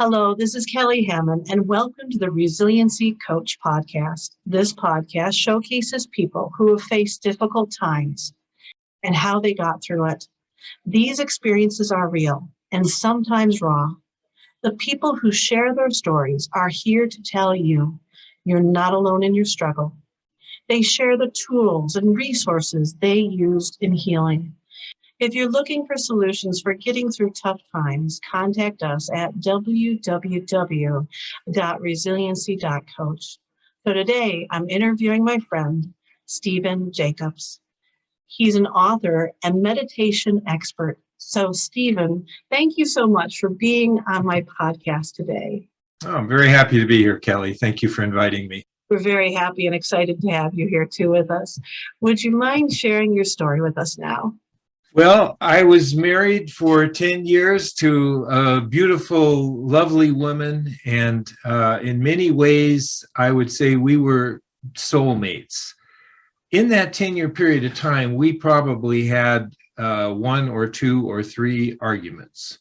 Hello, this is Kelly Hamon, and welcome to the Resiliency Coach podcast. This podcast showcases people who have faced difficult times and how they got through it. These experiences are real and sometimes raw. The people who share their stories are here to tell you you're not alone in your struggle. They share the tools and resources they used in healing. If you're looking for solutions for getting through tough times, contact us at www.resiliency.coach. So today, I'm interviewing my friend, Stephen Jacobs. He's an author and meditation expert. So Stephen, thank you so much for being on my podcast today. Oh, I'm very happy to be here, Kelly. Thank you for inviting me. We're very happy and excited to have you here too with us. Would you mind sharing your story with us now? Well, I was married for 10 years to a beautiful, lovely woman, and in many ways, I would say we were soulmates. In that 10-year period of time, we probably had one or two or three arguments,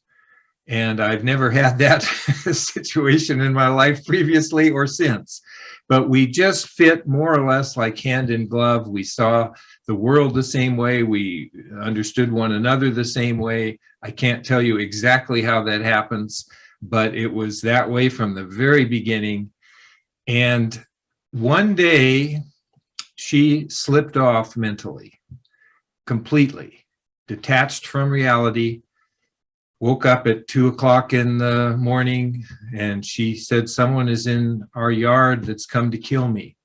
and I've never had that situation in my life previously or since. But we just fit more or less like hand in glove. We saw the world the same way. We understood one another the same way. I can't tell you exactly how that happens, but it was that way from the very beginning. And one day, she slipped off mentally, completely, detached from reality. Woke up at 2:00 in the morning, and she said, "Someone is in our yard that's come to kill me."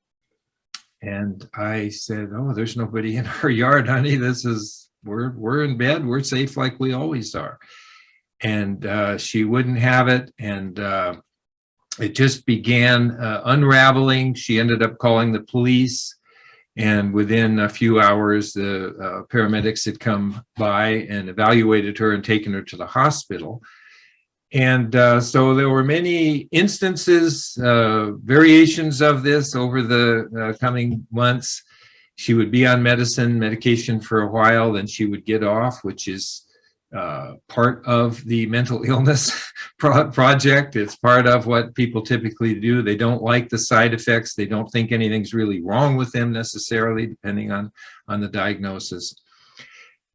And I said, "Oh, there's nobody in our yard, honey. We're in bed. We're safe like we always are." And she wouldn't have it, and it just began unraveling. She ended up calling the police. And within a few hours, the paramedics had come by and evaluated her and taken her to the hospital. And so there were many instances, variations of this over the coming months. She would be on medication for a while, then she would get off, which is part of the mental illness project. It's part of what people typically do. They don't like the side effects. They don't think anything's really wrong with them necessarily, depending on the diagnosis.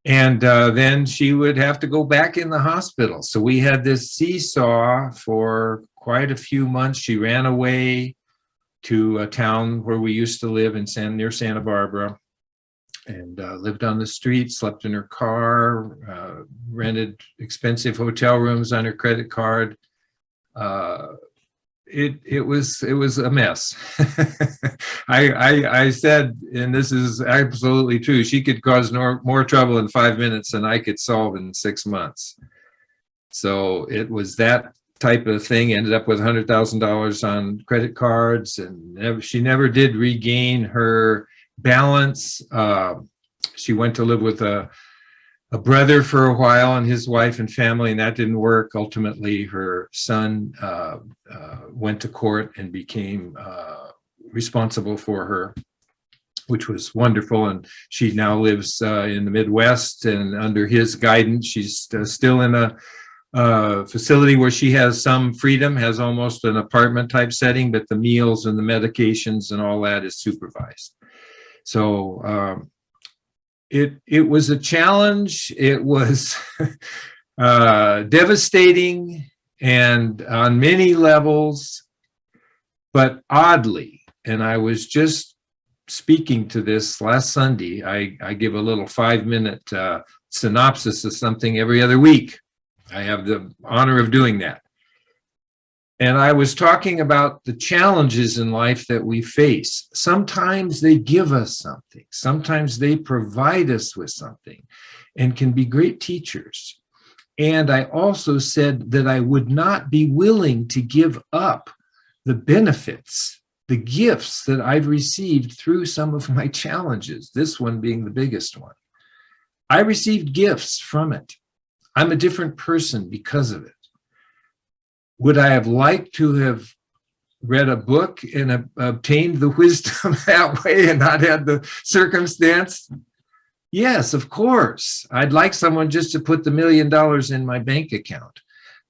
And then she would have to go back in the hospital. So we had this seesaw for quite a few months. She ran away to a town where we used to live near Santa Barbara, and lived on the street, slept in her car, rented expensive hotel rooms on her credit card. It was a mess. I said, and this is absolutely true, she could cause more trouble in 5 minutes than I could solve in 6 months. So it was that type of thing. Ended up with $100,000 on credit cards, and she never did regain her balance. She went to live with a brother for a while and his wife and family, and that didn't work. Ultimately, her son went to court and became responsible for her, which was wonderful. And she now lives in the Midwest, and under his guidance, she's still in a facility where she has some freedom, has almost an apartment type setting, but the meals and the medications and all that is supervised. So it was a challenge. It was devastating and on many levels, but oddly, and I was just speaking to this last Sunday, I give a little 5-minute synopsis of something every other week. I have the honor of doing that. And I was talking about the challenges in life that we face. Sometimes they give us something. Sometimes they provide us with something and can be great teachers. And I also said that I would not be willing to give up the benefits, the gifts that I've received through some of my challenges, this one being the biggest one. I received gifts from it. I'm a different person because of it. Would I have liked to have read a book and obtained the wisdom that way and not had the circumstance? Yes, of course. I'd like someone just to put the $1 million in my bank account.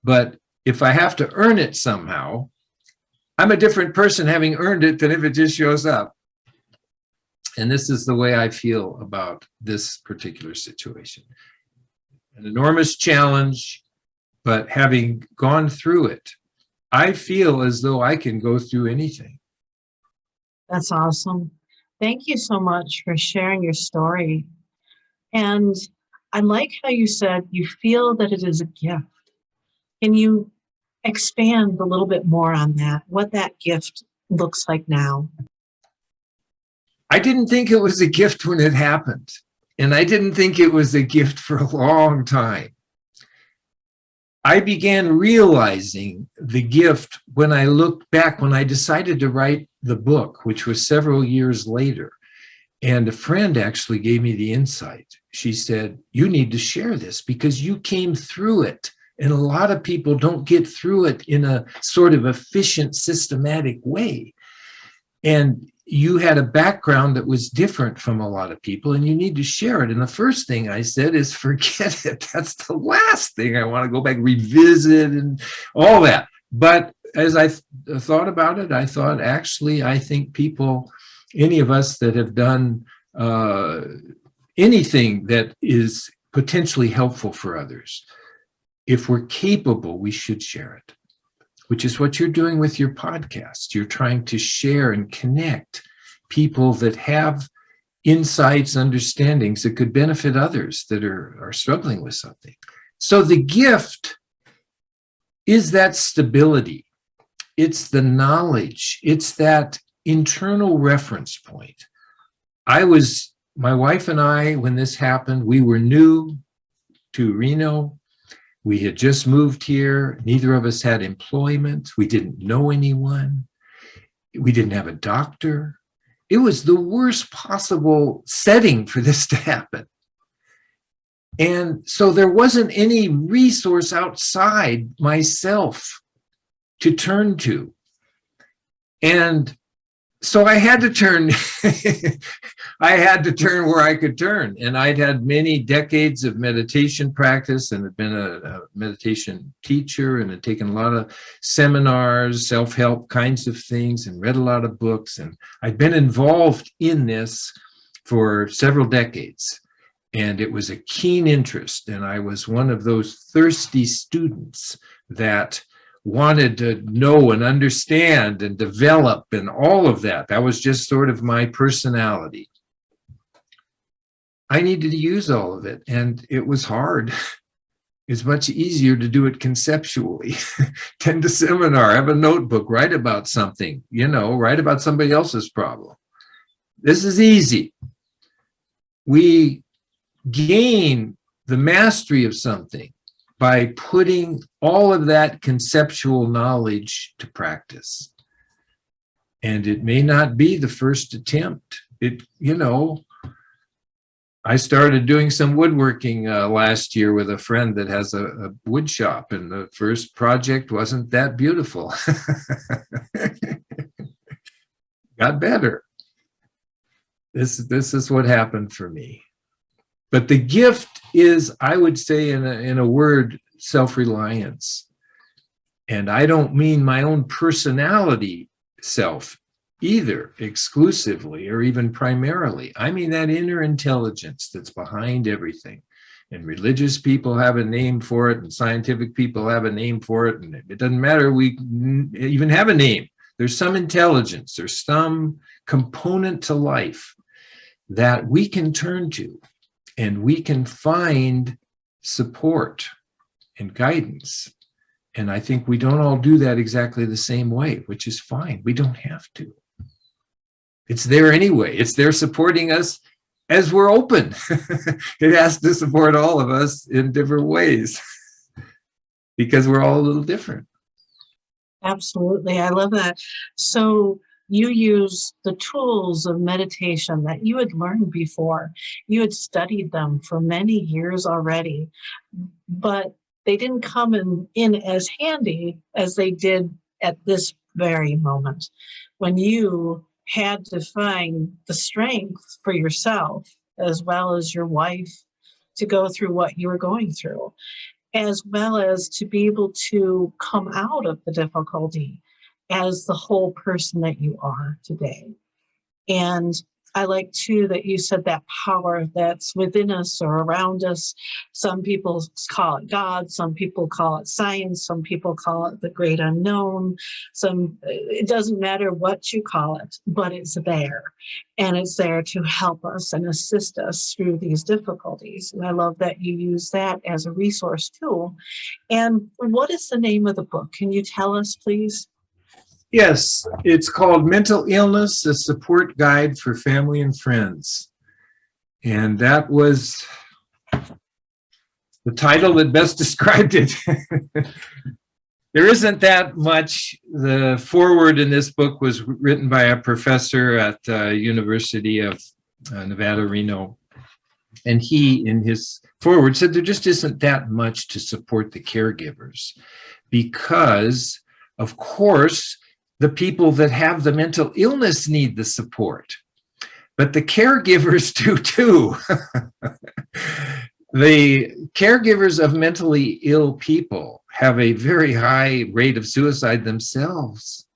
But if I have to earn it somehow, I'm a different person having earned it than if it just shows up. And this is the way I feel about this particular situation. An enormous challenge, but having gone through it, I feel as though I can go through anything. That's awesome. Thank you so much for sharing your story. And I like how you said you feel that it is a gift. Can you expand a little bit more on that, what that gift looks like now? I didn't think it was a gift when it happened. And I didn't think it was a gift for a long time. I began realizing the gift when I looked back, when I decided to write the book, which was several years later. And a friend actually gave me the insight. She said, you need to share this because you came through it. And a lot of people don't get through it in a sort of efficient, systematic way. And you had a background that was different from a lot of people, and you need to share it. And the first thing I said is, forget it. That's the last thing I want to go back, revisit and all that. But as I thought about it, I thought, actually, I think people, any of us that have done anything that is potentially helpful for others, if we're capable, we should share it, which is what you're doing with your podcast. You're trying to share and connect people that have insights, understandings that could benefit others that are struggling with something. So the gift is that stability. It's the knowledge. It's that internal reference point. My wife and I, when this happened, we were new to Reno. We had just moved here. Neither of us had employment. We didn't know anyone. We didn't have a doctor. It was the worst possible setting for this to happen. And so there wasn't any resource outside myself to turn to. And so I had to turn, where I could turn. And I'd had many decades of meditation practice and had been a meditation teacher and had taken a lot of seminars, self-help kinds of things, and read a lot of books. And I'd been involved in this for several decades. And it was a keen interest. And I was one of those thirsty students that wanted to know and understand and develop and all of that. That was just sort of my personality. I needed to use all of it, and it was hard. It's much easier to do it conceptually. Attend a seminar, have a notebook, write about something, write about somebody else's problem. This is easy. We gain the mastery of something by putting all of that conceptual knowledge to practice. And it may not be the first attempt. I started doing some woodworking last year with a friend that has a wood shop, and the first project wasn't that beautiful. Got better. This is what happened for me. But the gift is, I would say in a word, self-reliance. And I don't mean my own personality self either, exclusively or even primarily. I mean that inner intelligence that's behind everything. And religious people have a name for it, and scientific people have a name for it. And it doesn't matter, we even have a name. There's some intelligence, there's some component to life that we can turn to. And we can find support and guidance. And I think we don't all do that exactly the same way, which is fine. We don't have to. It's there anyway. It's there supporting us as we're open. It has to support all of us in different ways because we're all a little different. Absolutely. I love that. So you use the tools of meditation that you had learned before. You had studied them for many years already, but they didn't come in as handy as they did at this very moment, when you had to find the strength for yourself as well as your wife to go through what you were going through. as well as to be able to come out of the difficulty as the whole person that you are today. And I like too that you said that power that's within us or around us. Some people call it God, some people call it science, some people call it the great unknown. It doesn't matter what you call it, but it's there. And it's there to help us and assist us through these difficulties. And I love that you use that as a resource too. And what is the name of the book? Can you tell us, please? Yes, it's called Mental Illness, a Support Guide for Family and Friends. And that was the title that best described it. There isn't that much. The foreword in this book was written by a professor at the University of Nevada, Reno. And he, in his foreword, said there just isn't that much to support the caregivers because, of course, the people that have the mental illness need the support, but the caregivers do too. The caregivers of mentally ill people have a very high rate of suicide themselves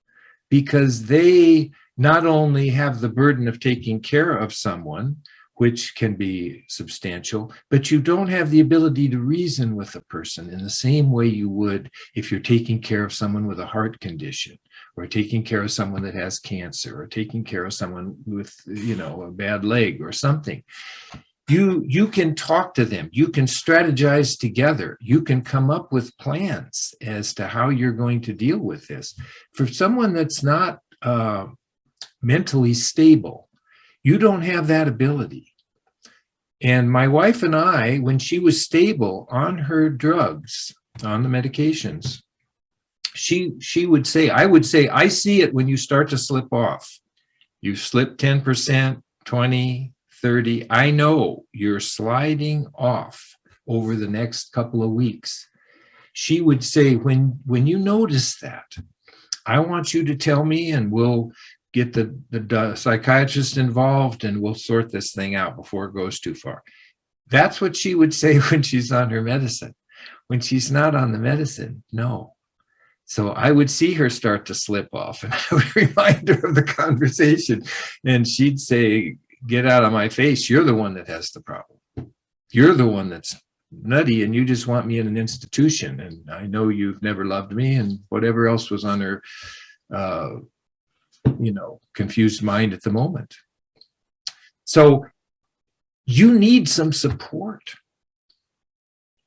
because they not only have the burden of taking care of someone, which can be substantial, but you don't have the ability to reason with a person in the same way you would if you're taking care of someone with a heart condition, or taking care of someone that has cancer, or taking care of someone with, a bad leg or something. You can talk to them, you can strategize together, you can come up with plans as to how you're going to deal with this. For someone that's not mentally stable, you don't have that ability. And my wife and I, when she was stable on her drugs, on the medications, she would say, I would say, I see it when you start to slip off. You slip 10%, 20, 30. I know you're sliding off over the next couple of weeks. She would say, when you notice that, I want you to tell me and we'll get the psychiatrist involved and we'll sort this thing out before it goes too far. That's what she would say when she's on her medicine. When she's not on the medicine, no. So I would see her start to slip off and I would remind her of the conversation and she'd say, get out of my face. You're the one that has the problem. You're the one that's nutty and you just want me in an institution. And I know you've never loved me, and whatever else was on her confused mind at the moment. So you need some support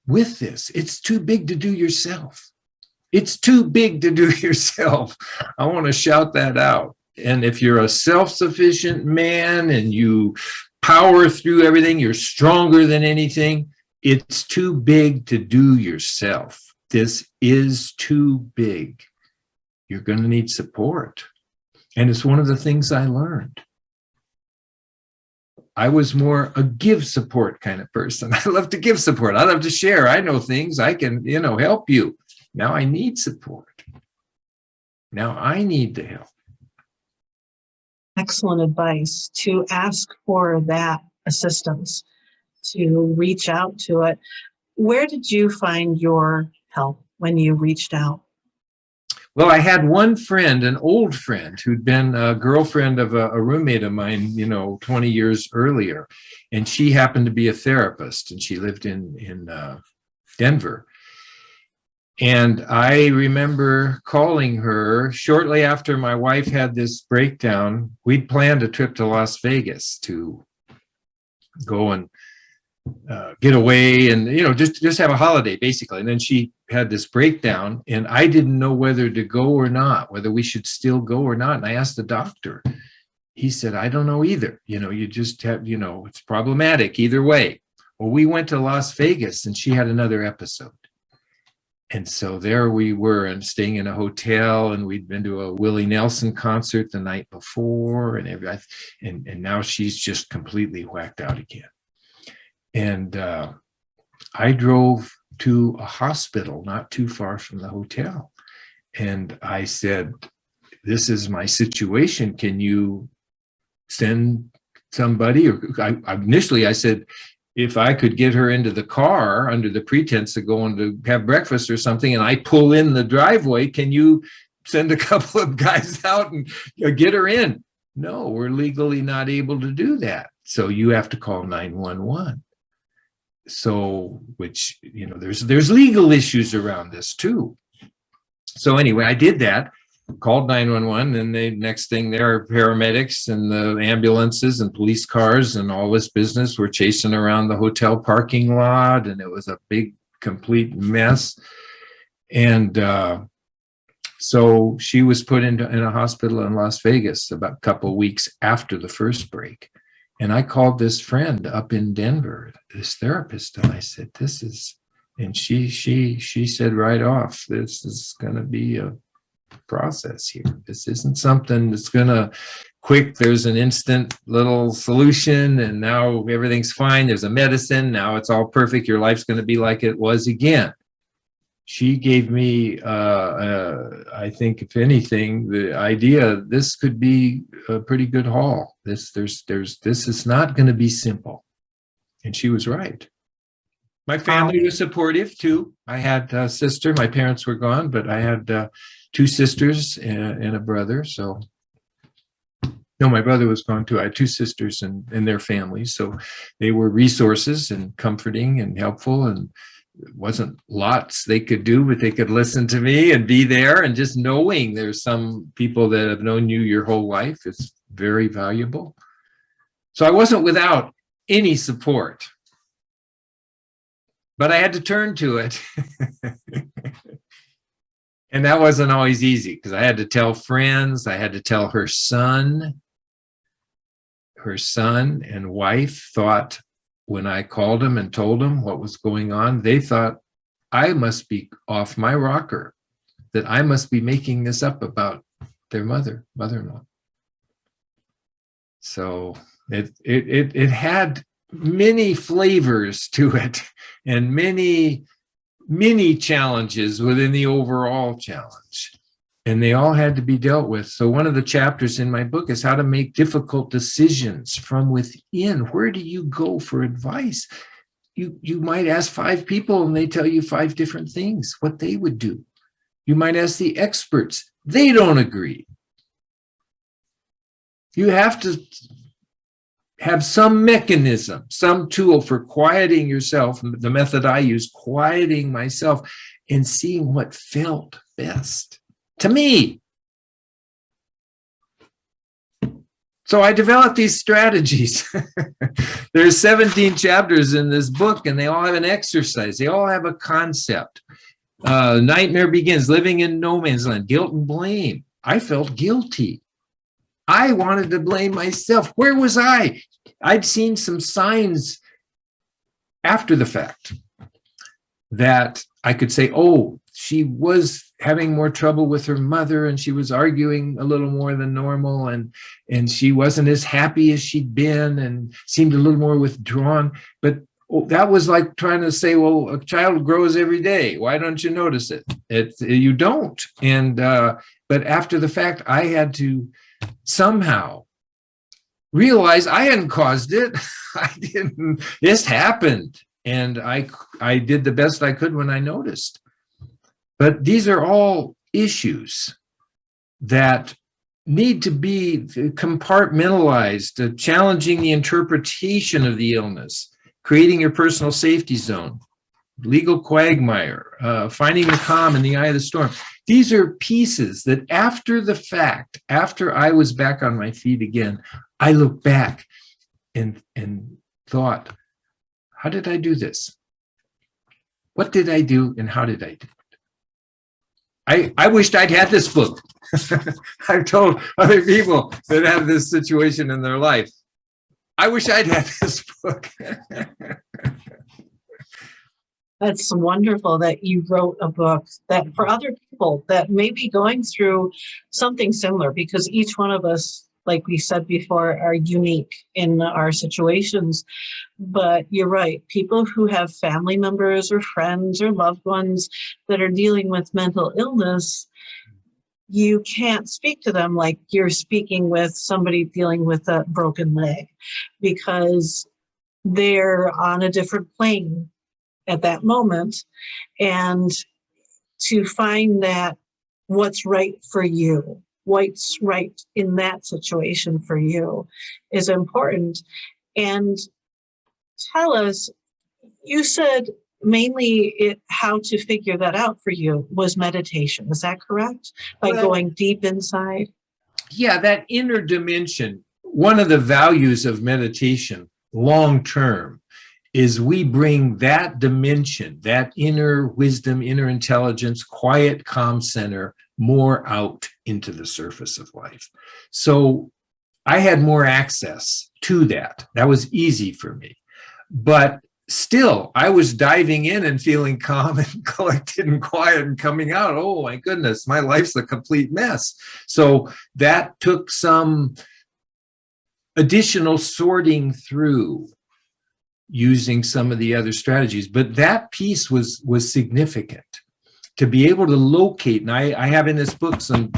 with this. It's too big to do yourself. It's too big to do yourself. I want to shout that out. And if you're a self-sufficient man and you power through everything, you're stronger than anything, it's too big to do yourself. This is too big. You're going to need support. And it's one of the things I learned. I was more a give support kind of person. I love to give support. I love to share. I know things. I can, help you. Now I need support. Now I need the help. Excellent advice to ask for that assistance, to reach out to it. Where did you find your help when you reached out? Well, I had one friend, an old friend, who'd been a girlfriend of a roommate of mine, 20 years earlier. And she happened to be a therapist, and she lived in Denver. And I remember calling her shortly after my wife had this breakdown. We'd planned a trip to Las Vegas to go and get away and, just have a holiday, basically. And then she had this breakdown, and I didn't know whether to go or not, whether we should still go or not. And I asked the doctor. He said, I don't know either. You just have, it's problematic either way. Well, we went to Las Vegas, and she had another episode. And so there we were, and staying in a hotel, and we'd been to a Willie Nelson concert the night before, and now she's just completely whacked out again. And I drove to a hospital not too far from the hotel. And I said, this is my situation. Can you send somebody? Or initially I said, if I could get her into the car under the pretense of going to have breakfast or something, and I pull in the driveway, can you send a couple of guys out and get her in? No, we're legally not able to do that. So you have to call 911. So, which, there's legal issues around this too. So anyway, I did that, called 911, and the next thing there are paramedics and the ambulances and police cars and all this business were chasing around the hotel parking lot, and it was a big, complete mess. And so she was put in a hospital in Las Vegas about a couple of weeks after the first break. And I called this friend up in Denver, this therapist, and I said, and she said right off, this is going to be a process here. This isn't something that's going to quick, there's an instant little solution, and now everything's fine. There's a medicine. Now it's all perfect. Your life's going to be like it was again. She gave me, I think, if anything, the idea this could be a pretty good haul. This is not going to be simple, and she was right. My family was supportive too. I had a sister. My parents were gone, but I had 2 sisters and a brother. So, no, my brother was gone too. I had 2 sisters and their families, so they were resources and comforting and helpful, and it wasn't lots they could do, but they could listen to me and be there. And just knowing there's some people that have known you your whole life is very valuable. So I wasn't without any support, but I had to turn to it. And that wasn't always easy, because I had to tell friends, I had to tell her son. Her son and wife thought, when I called them and told them what was going on, they thought I must be off my rocker, that I must be making this up about their mother-in-law. So it had many flavors to it, and many challenges within the overall challenge. And they all had to be dealt with. So one of the chapters in my book is how to make difficult decisions from within. Where do you go for advice? You might ask 5 people and they tell you 5 different things, what they would do. You might ask the experts. They don't agree. You have to have some mechanism, some tool for quieting yourself. The method I use, quieting myself and seeing what felt best to me. So I developed these strategies. There's 17 chapters in this book, and they all have an exercise. They all have a concept. Nightmare begins, living in no man's land, guilt and blame. I felt guilty. I wanted to blame myself. Where was I? I'd seen some signs after the fact that I could say, oh, she was having more trouble with her mother, and she was arguing a little more than normal, and she wasn't as happy as she'd been and seemed a little more withdrawn. But that was like trying to say, well, a child grows every day. Why don't you notice it? You don't. And but after the fact, I had to somehow realize I hadn't caused it. I didn't. This happened, and I did the best I could when I noticed. But these are all issues that need to be compartmentalized, challenging the interpretation of the illness, creating your personal safety zone, legal quagmire, finding the calm in the eye of the storm. These are pieces that after the fact, after I was back on my feet again, I looked back and thought, how did I do this? What did I do and how did I do it? I wished I'd had this book. I've told other people that have this situation in their life, I wish I'd had this book. That's wonderful that you wrote a book that for other people that may be going through something similar, because each one of us, like we said before, are unique in our situations. But you're right, people who have family members or friends or loved ones that are dealing with mental illness, you can't speak to them like you're speaking with somebody dealing with a broken leg, because they're on a different plane at that moment, and to find that what's right for you, what's right in that situation for you is important. And tell us, you said mainly how to figure that out for you was meditation. Is that correct? By going deep inside? Yeah, that inner dimension. One of the values of meditation long term is we bring that dimension, that inner wisdom, inner intelligence, quiet, calm center more out into the surface of life. So I had more access to that. That was easy for me. But still, I was diving in and feeling calm and collected and quiet and coming out. Oh my goodness, my life's a complete mess. So that took some additional sorting through using some of the other strategies. But that piece was significant to be able to locate. And I have in this book some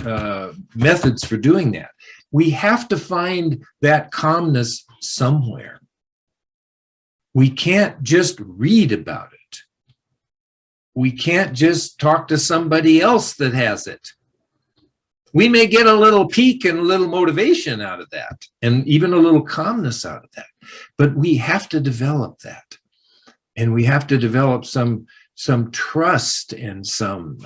methods for doing that. We have to find that calmness somewhere. We can't just read about it. We can't just talk to somebody else that has it. We may get a little peak and a little motivation out of that, and even a little calmness out of that. But we have to develop that. And we have to develop some trust and some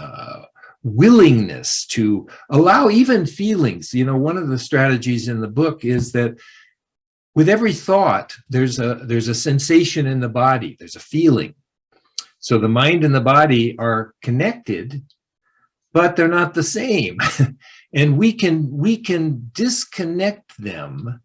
willingness to allow even feelings. You know, one of the strategies in the book is that with every thought, there's a sensation in the body, there's a feeling. So the mind and the body are connected, but they're not the same. And we can disconnect them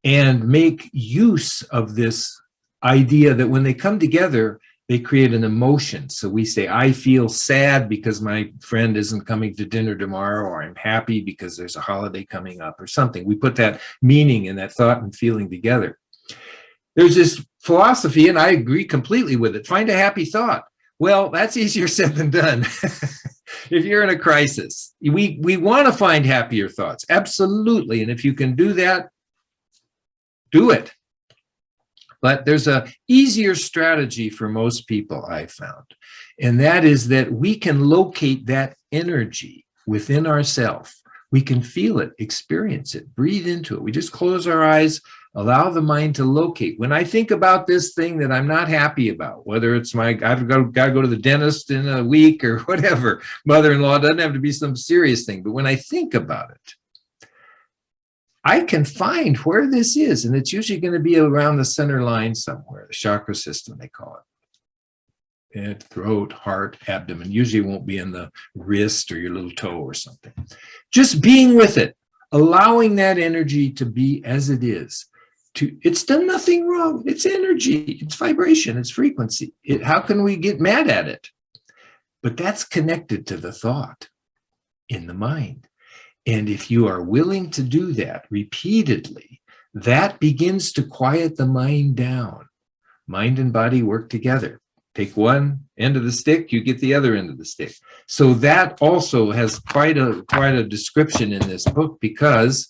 and make use of this idea that when they come together, they create an emotion. So we say, I feel sad because my friend isn't coming to dinner tomorrow, or I'm happy because there's a holiday coming up or something. We put that meaning and that thought and feeling together. There's this philosophy, and I agree completely with it. Find a happy thought. Well, that's easier said than done. If you're in a crisis, we want to find happier thoughts. Absolutely. And if you can do that, do it. But there's a easier strategy for most people, I've found. And that is that we can locate that energy within ourselves. We can feel it, experience it, breathe into it. We just close our eyes, allow the mind to locate. When I think about this thing that I'm not happy about, whether it's I've got to go to the dentist in a week or whatever, mother-in-law, doesn't have to be some serious thing. But when I think about it, I can find where this is, and it's usually going to be around the center line somewhere, the chakra system, they call it. Head, throat, heart, abdomen. Usually won't be in the wrist or your little toe or something. Just being with it, allowing that energy to be as it is. It's done nothing wrong. It's energy, it's vibration, it's frequency. How can we get mad at it? But that's connected to the thought in the mind. And if you are willing to do that repeatedly, that begins to quiet the mind down. Mind and body work together. Take one end of the stick, you get the other end of the stick. So that also has quite a description in this book, because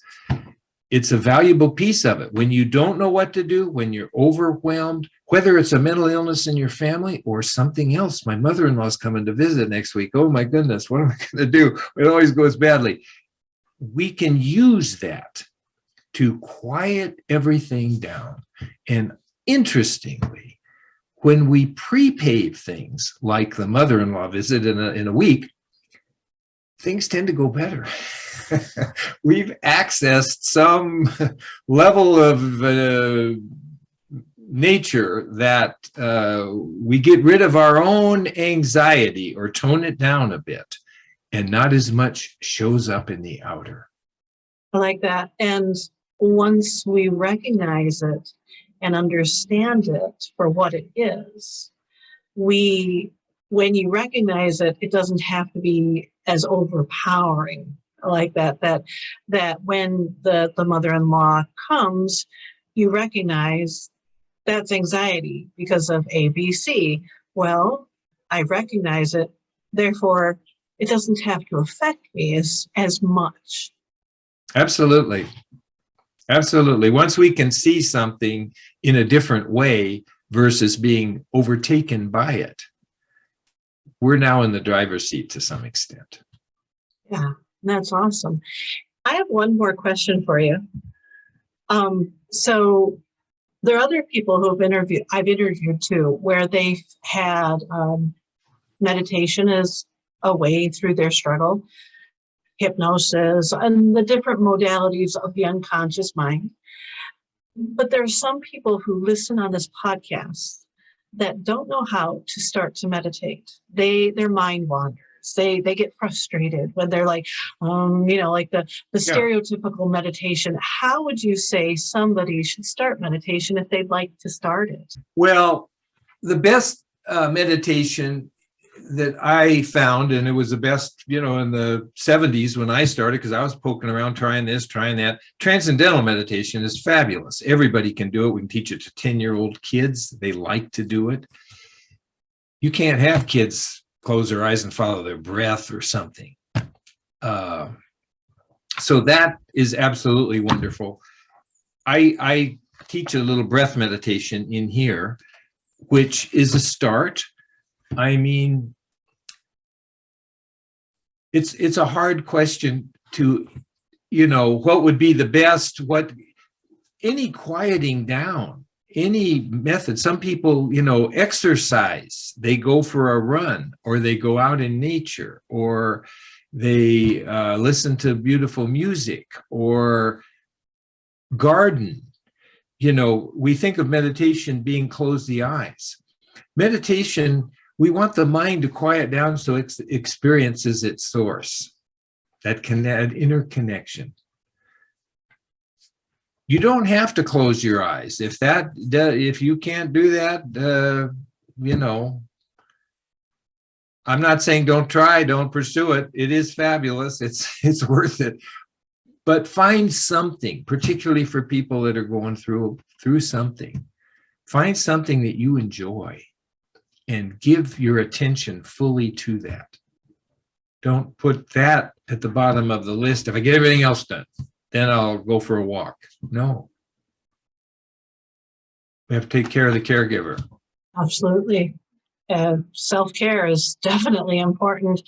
it's a valuable piece of it. When you don't know what to do, when you're overwhelmed, whether it's a mental illness in your family or something else. My mother-in-law's coming to visit next week. Oh my goodness, what am I going to do? It always goes badly. We can use that to quiet everything down. And interestingly, when we prepave things like the mother-in-law visit in a week, things tend to go better. We've accessed some level of nature that we get rid of our own anxiety or tone it down a bit, and not as much shows up in the outer. I like that. And once we recognize it and understand it for what it is, when you recognize it, it doesn't have to be as overpowering. I like that when the mother-in-law comes, you recognize that's anxiety because of A, B, C. Well, I recognize it, therefore it doesn't have to affect me as much. Absolutely. Absolutely. Once we can see something in a different way versus being overtaken by it, we're now in the driver's seat to some extent. Yeah, that's awesome. I have one more question for you. So there are other people who I've interviewed too, where they've had meditation as a way through their struggle, hypnosis, and the different modalities of the unconscious mind. But there are some people who listen on this podcast that don't know how to start to meditate. Their mind wanders. They get frustrated when they're like, like the stereotypical meditation. How would you say somebody should start meditation if they'd like to start it? Well, the best meditation that I found, and it was the best, in the 70s when I started, because I was poking around trying this, trying that. Transcendental meditation is fabulous. Everybody can do it. We can teach it to 10-year-old kids. They like to do it. You can't have kids close their eyes and follow their breath or something. So that is absolutely wonderful. I teach a little breath meditation in here, which is a start. I mean, it's a hard question to, what would be the best, any quieting down, any method. Some people, exercise, they go for a run, or they go out in nature, or they listen to beautiful music, or garden. We think of meditation being close the eyes. Meditation, we want the mind to quiet down so it experiences its source, that inner connection. You don't have to close your eyes. If you can't do that, I'm not saying don't try, don't pursue it. It is fabulous. It's worth it. But find something, particularly for people that are going through something. Find something that you enjoy and give your attention fully to that. Don't put that at the bottom of the list. If I get everything else done, then I'll go for a walk. No. We have to take care of the caregiver. Absolutely. Self-care is definitely important.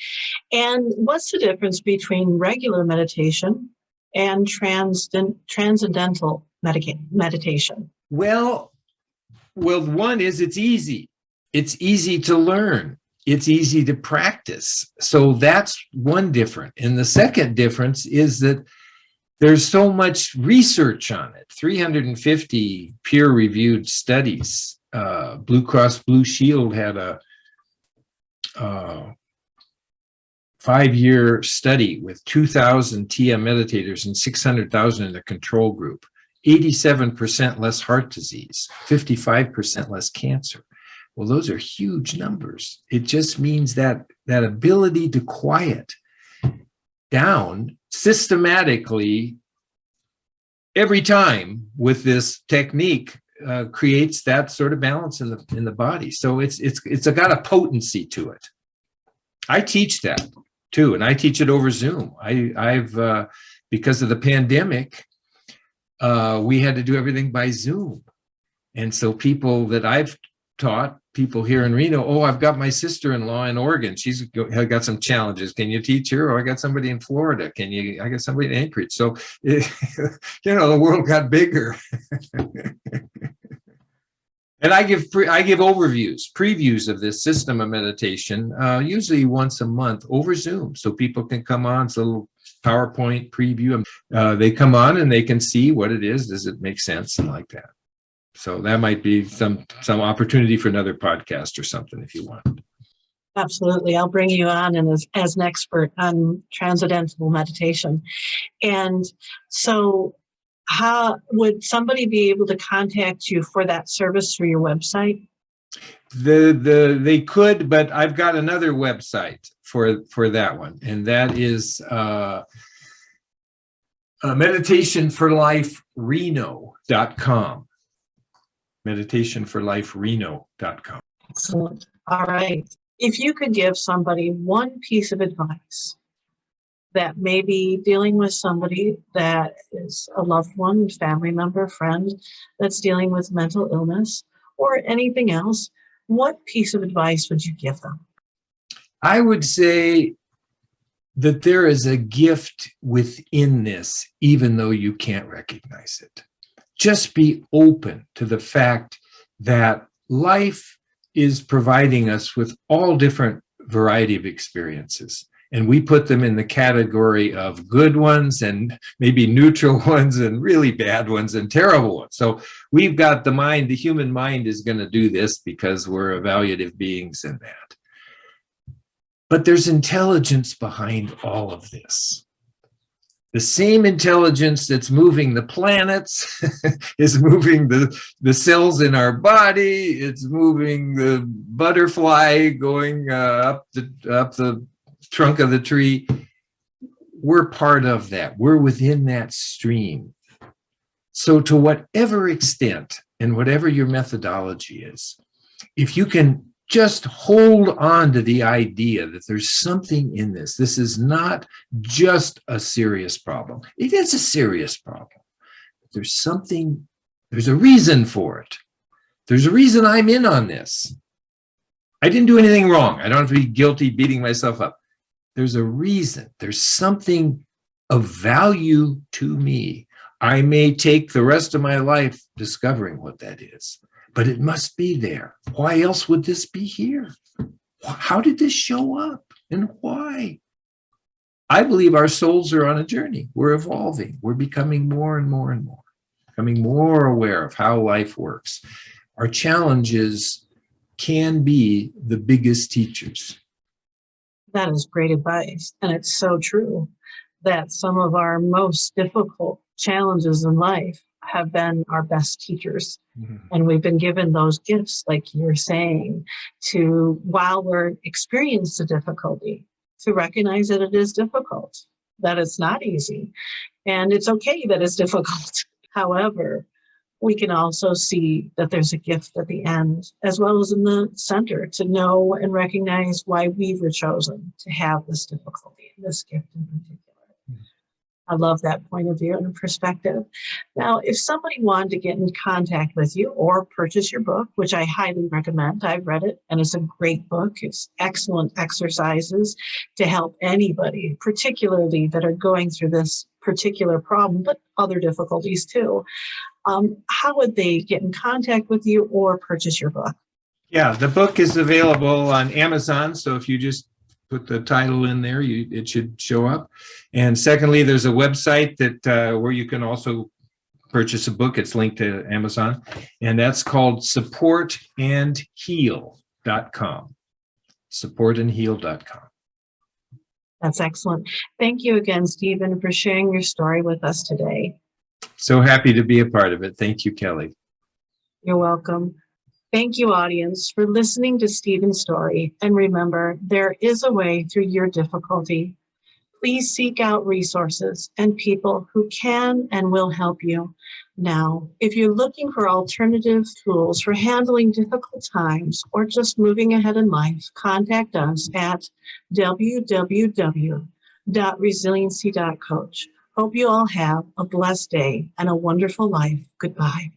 And what's the difference between regular meditation and transcendental meditation? Well, one is it's easy. It's easy to learn. It's easy to practice. So that's one difference. And the second difference is that there's so much research on it. 350 peer-reviewed studies. Blue Cross Blue Shield had a 5-year study with 2,000 TM meditators and 600,000 in the control group. 87% less heart disease, 55% less cancer. Well, those are huge numbers. It just means that ability to quiet down systematically every time with this technique creates that sort of balance in the body. So it's got a potency to it. I teach that too, and I teach it over Zoom. I've because of the pandemic, we had to do everything by Zoom, and so people that I've taught, people here in Reno, I've got my sister-in-law in Oregon. She's got some challenges. Can you teach her? Or I got somebody in Florida. I got somebody in Anchorage. So, the world got bigger. And I give previews of this system of meditation, usually once a month over Zoom. So people can come on, it's a little PowerPoint preview. They come on and they can see what it is. Does it make sense? And like that. So that might be some opportunity for another podcast or something if you want. Absolutely. I'll bring you on as an expert on transcendental meditation. And so how would somebody be able to contact you for that service through your website? They could, but I've got another website for that one, and that is meditationforlifereno.com. meditationforlifereno.com. Excellent. All right. If you could give somebody one piece of advice that may be dealing with somebody that is a loved one, family member, friend that's dealing with mental illness or anything else, what piece of advice would you give them? I would say that there is a gift within this, even though you can't recognize it. Just be open to the fact that life is providing us with all different variety of experiences. And we put them in the category of good ones and maybe neutral ones and really bad ones and terrible ones. So we've got the mind, the human mind is going to do this because we're evaluative beings in that. But there's intelligence behind all of this. The same intelligence that's moving the planets is moving the cells in our body. It's moving the butterfly going up the trunk of the tree. We're part of that. We're within that stream. So to whatever extent and whatever your methodology is, if you can just hold on to the idea that there's something in this. This is not just a serious problem. It is a serious problem. There's something, there's a reason for it. There's a reason I'm in on this. I didn't do anything wrong. I don't have to be guilty beating myself up. There's a reason. There's something of value to me. I may take the rest of my life discovering what that is. But it must be there. Why else would this be here? How did this show up and why? I believe our souls are on a journey. We're evolving. We're becoming more and more and more, becoming more aware of how life works. Our challenges can be the biggest teachers. That is great advice. And it's so true that some of our most difficult challenges in life have been our best teachers. Mm-hmm. And we've been given those gifts, like you're saying, to, while we're experiencing the difficulty, to recognize that it is difficult, that it's not easy, and it's okay that it's difficult. However, we can also see that there's a gift at the end, as well as in the center, to know and recognize why we were chosen to have this difficulty, this gift in particular. I love that point of view and perspective. Now, if somebody wanted to get in contact with you or purchase your book, which I highly recommend, I've read it and it's a great book. It's excellent exercises to help anybody, particularly that are going through this particular problem, but other difficulties too. How would they get in contact with you or purchase your book? Yeah, the book is available on Amazon. So if you just put the title in there, it should show up. And secondly, there's a website that where you can also purchase a book. It's linked to Amazon, and that's called supportandheal.com. Supportandheal.com. That's excellent. Thank you again, Stephen, for sharing your story with us today. So happy to be a part of it. Thank you, Kelly. You're welcome. Thank you, audience, for listening to Stephen's story. And remember, there is a way through your difficulty. Please seek out resources and people who can and will help you. Now, if you're looking for alternative tools for handling difficult times or just moving ahead in life, contact us at www.resiliency.coach. Hope you all have a blessed day and a wonderful life. Goodbye.